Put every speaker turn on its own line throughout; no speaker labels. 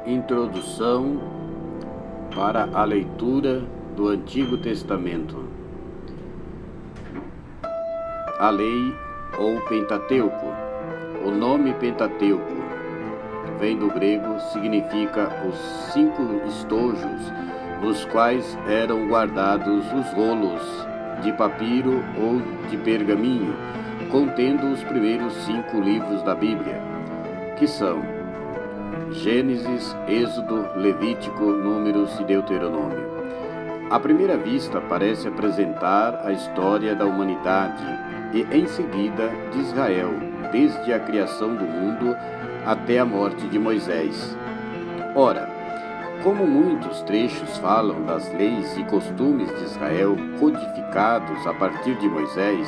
Introdução para a leitura do Antigo Testamento. A lei ou Pentateuco. O nome Pentateuco vem do grego, significa os 5 estojos nos quais eram guardados os rolos de papiro ou de pergaminho, contendo os primeiros 5 livros da Bíblia, que são Gênesis, Êxodo, Levítico, Números e Deuteronômio. À primeira vista, parece apresentar a história da humanidade e, em seguida, de Israel, desde a criação do mundo até a morte de Moisés. Ora, como muitos trechos falam das leis e costumes de Israel codificados a partir de Moisés,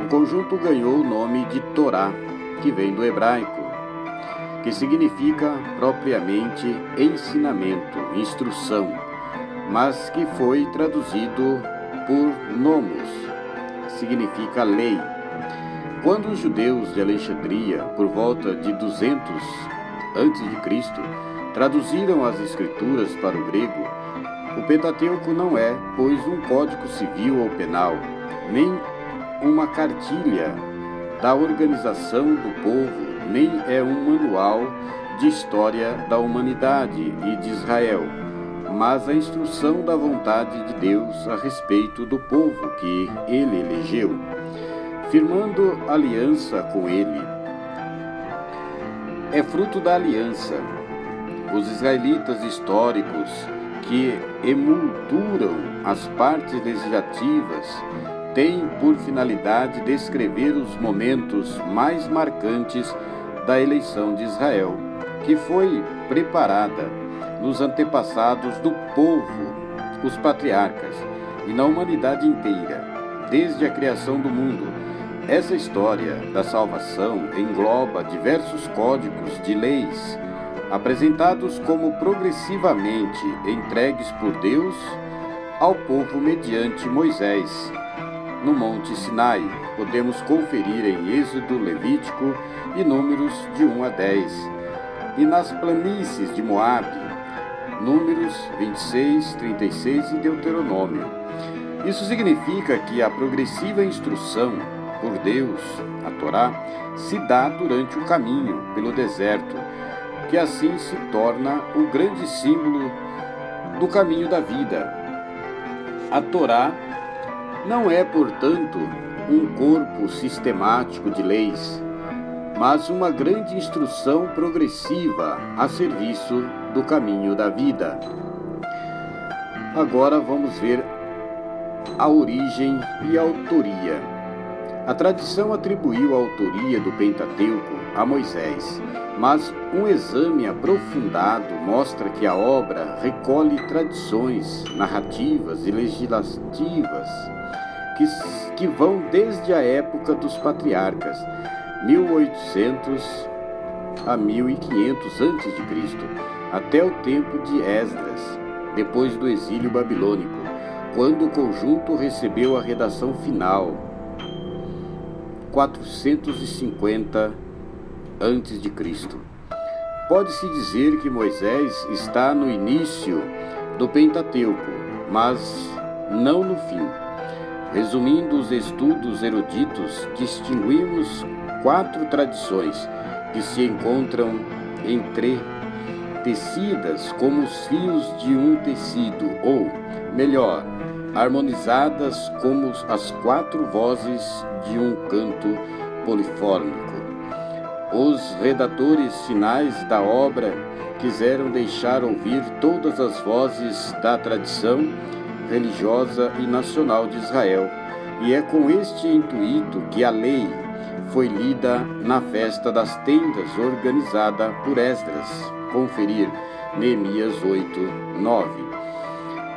o conjunto ganhou o nome de Torá, que vem do hebraico, que significa propriamente ensinamento, instrução, mas que foi traduzido por nomos, significa lei. Quando os judeus de Alexandria, por volta de 200 a.C., traduziram as escrituras para o grego, o Pentateuco não é, pois, um código civil ou penal, nem uma cartilha da organização do povo, nem é um manual de história da humanidade e de Israel, mas a instrução da vontade de Deus a respeito do povo que ele elegeu, firmando aliança com ele. É fruto da aliança. Os israelitas históricos que emolduram as partes legislativas têm por finalidade descrever os momentos mais marcantes da eleição de Israel, que foi preparada nos antepassados do povo, os patriarcas, e na humanidade inteira, desde a criação do mundo. Essa história da salvação engloba diversos códigos de leis, apresentados como progressivamente entregues por Deus ao povo mediante Moisés. No Monte Sinai, podemos conferir em Êxodo, Levítico e Números de 1 a 10, e nas planícies de Moabe, Números 26, 36 e Deuteronômio. Isso significa que a progressiva instrução por Deus, a Torá, se dá durante o caminho pelo deserto, que assim se torna o grande símbolo do caminho da vida. A Torá não é, portanto, um corpo sistemático de leis, mas uma grande instrução progressiva a serviço do caminho da vida. Agora vamos ver a origem e a autoria. A tradição atribuiu a autoria do Pentateuco a Moisés, mas um exame aprofundado mostra que a obra recolhe tradições narrativas e legislativas que vão desde a época dos patriarcas, 1800 a 1500 a.C., até o tempo de Esdras, depois do exílio babilônico, quando o conjunto recebeu a redação final, 450 a.C. Pode-se dizer que Moisés está no início do Pentateuco, mas não no fim. Resumindo os estudos eruditos, distinguimos 4 tradições que se encontram entretecidas como os fios de um tecido, ou, melhor, harmonizadas como as 4 vozes de um canto polifônico. Os redatores finais da obra quiseram deixar ouvir todas as vozes da tradição religiosa e nacional de Israel, e é com este intuito que a lei foi lida na festa das tendas organizada por Esdras. Conferir Neemias 8, 9.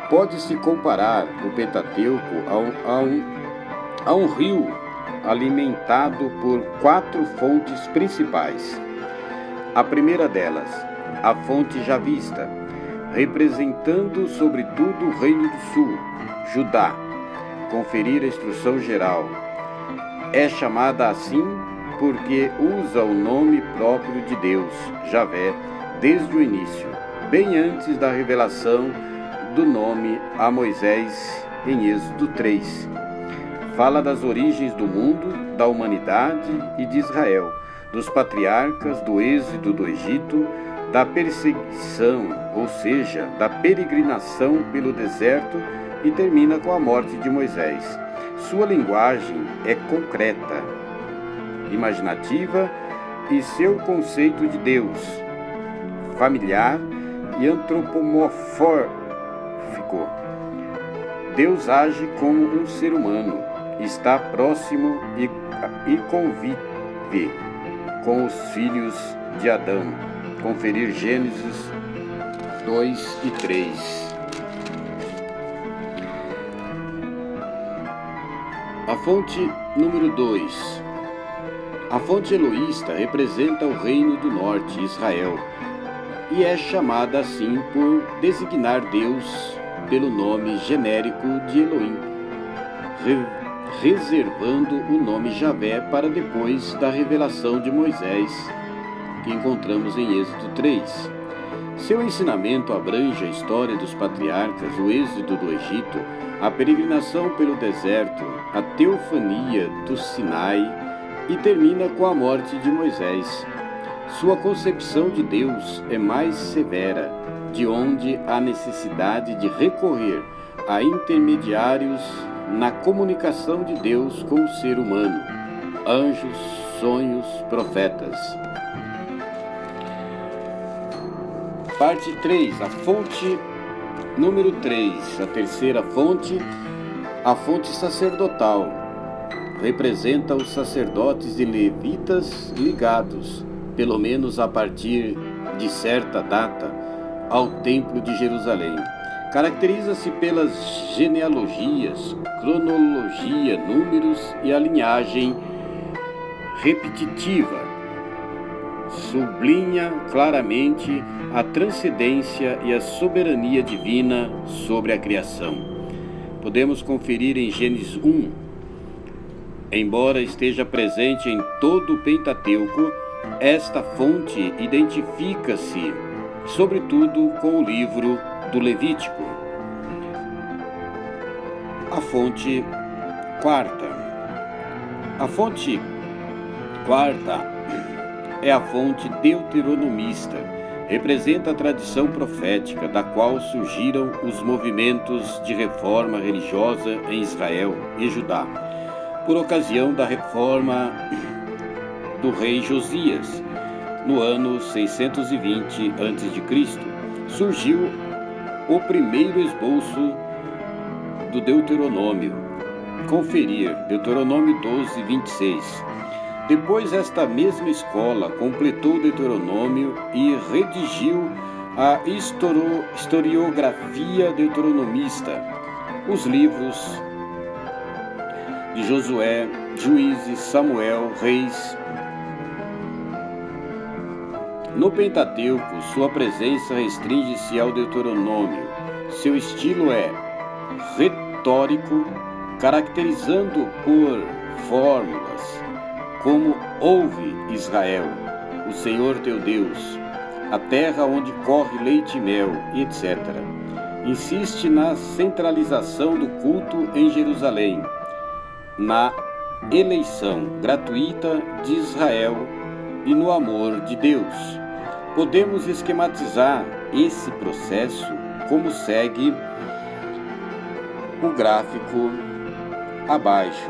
Pode-se comparar o Pentateuco a um rio alimentado por 4 fontes principais. A primeira delas, a fonte javista, representando sobretudo o Reino do Sul, Judá. Conferir a instrução geral. É chamada assim porque usa o nome próprio de Deus, Javé, desde o início, bem antes da revelação do nome a Moisés em Êxodo 3. Fala das origens do mundo, da humanidade e de Israel, dos patriarcas, do êxodo do Egito, da perseguição, ou seja, da peregrinação pelo deserto, e termina com a morte de Moisés. Sua linguagem é concreta, imaginativa, e seu conceito de Deus, familiar e antropomórfico. Deus age como um ser humano, está próximo e convive com os filhos de Adão. Conferir Gênesis 2 e 3. A fonte número 2. A fonte eloísta representa o reino do norte, Israel, e é chamada assim por designar Deus pelo nome genérico de Elohim, reservando o nome Javé para depois da revelação de Moisés, que encontramos em Êxodo 3. Seu ensinamento abrange a história dos patriarcas, o êxodo do Egito, a peregrinação pelo deserto, a teofania do Sinai e termina com a morte de Moisés. Sua concepção de Deus é mais severa, de onde há necessidade de recorrer a intermediários na comunicação de Deus com o ser humano, anjos, sonhos, profetas. Parte 3, a fonte número 3, a terceira fonte, a fonte sacerdotal, representa os sacerdotes e levitas ligados, pelo menos a partir de certa data, ao Templo de Jerusalém. Caracteriza-se pelas genealogias, cronologia, números e a linhagem repetitiva. Sublinha claramente a transcendência e a soberania divina sobre a criação. Podemos conferir em Gênesis 1. Embora esteja presente em todo o Pentateuco, esta fonte identifica-se, sobretudo, com o livro do Levítico. A fonte quarta. A fonte quarta é a fonte deuteronomista. Representa a tradição profética da qual surgiram os movimentos de reforma religiosa em Israel e Judá, por ocasião da reforma do rei Josias, no ano 620 a.C., surgiu o primeiro esboço do Deuteronômio. Conferir Deuteronômio 12, 26. Depois esta mesma escola completou o Deuteronômio e redigiu a historiografia deuteronomista, os livros de Josué, Juízes, Samuel, Reis. No Pentateuco, sua presença restringe-se ao Deuteronômio. Seu estilo é retórico, caracterizando por fórmulas como ouve Israel, o Senhor teu Deus, a terra onde corre leite e mel, etc. Insiste na centralização do culto em Jerusalém, na eleição gratuita de Israel e no amor de Deus. Podemos esquematizar esse processo como segue o gráfico abaixo,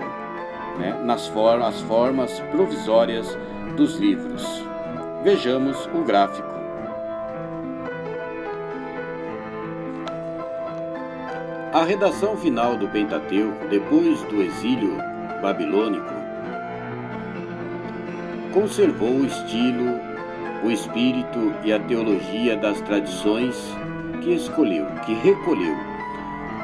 nas formas provisórias dos livros. Vejamos o gráfico. A redação final do Pentateuco, depois do exílio babilônico, conservou o estilo, o espírito e a teologia das tradições que recolheu.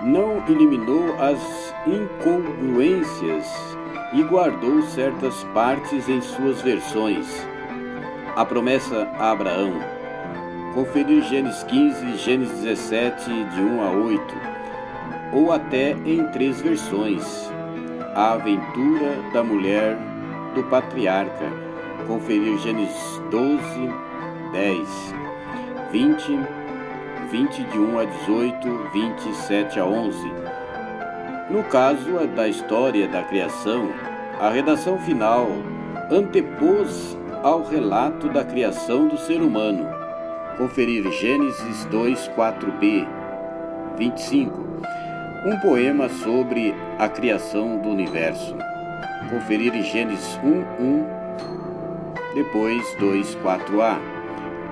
Não eliminou as incongruências e guardou certas partes em suas versões. A promessa a Abraão. Conferir Gênesis 15, Gênesis 17, de 1 a 8, ou até em 3 versões. A aventura da mulher do patriarca. Conferir Gênesis 12, 10. 20, 20 de 1 a 18, 27 a 11. No caso da história da criação, a redação final antepôs ao relato da criação do ser humano. Conferir Gênesis 2, 4b, 25. Um poema sobre a criação do universo. Conferir em Gênesis 1, 1, depois 2, 4a.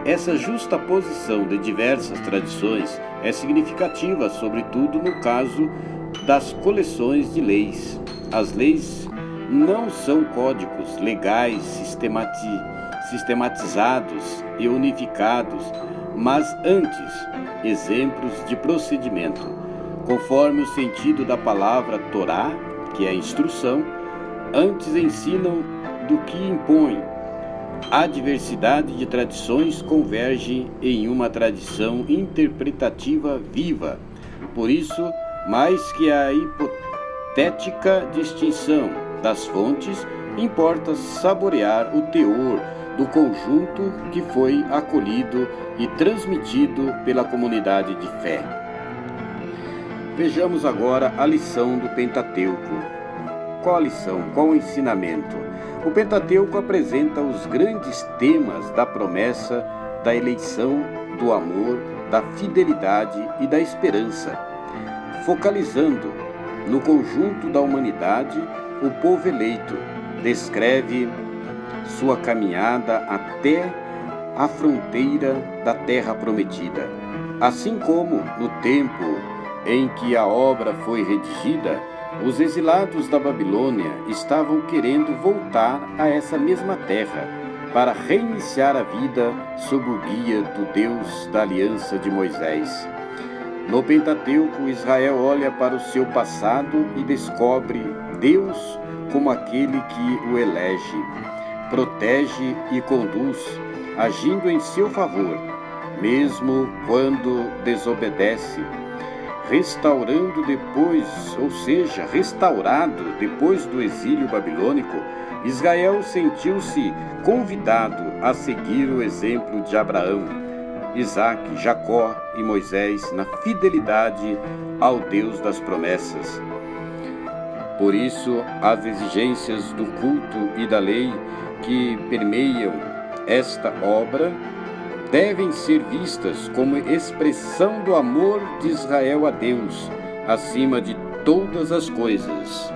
Essa justaposição de diversas tradições é significativa, sobretudo no caso das coleções de leis. As leis não são códigos legais sistematizados e unificados, mas antes exemplos de procedimento, conforme o sentido da palavra Torá, que é a instrução, antes ensinam do que impõem. A diversidade de tradições converge em uma tradição interpretativa viva. Por isso, mais que a hipotética distinção das fontes, importa saborear o teor do conjunto que foi acolhido e transmitido pela comunidade de fé. Vejamos agora a lição do Pentateuco. Qual a lição? Qual o ensinamento? O Pentateuco apresenta os grandes temas da promessa, da eleição, do amor, da fidelidade e da esperança, focalizando no conjunto da humanidade. O povo eleito descreve sua caminhada até a fronteira da terra prometida. Assim como no tempo em que a obra foi redigida, os exilados da Babilônia estavam querendo voltar a essa mesma terra para reiniciar a vida sob o guia do Deus da aliança de Moisés. No Pentateuco, Israel olha para o seu passado e descobre Deus como aquele que o elege, protege e conduz, agindo em seu favor, mesmo quando desobedece, restaurado depois do exílio babilônico. Israel sentiu-se convidado a seguir o exemplo de Abraão, Isaque, Jacó e Moisés na fidelidade ao Deus das promessas. Por isso, as exigências do culto e da lei que permeiam esta obra devem ser vistas como expressão do amor de Israel a Deus, acima de todas as coisas.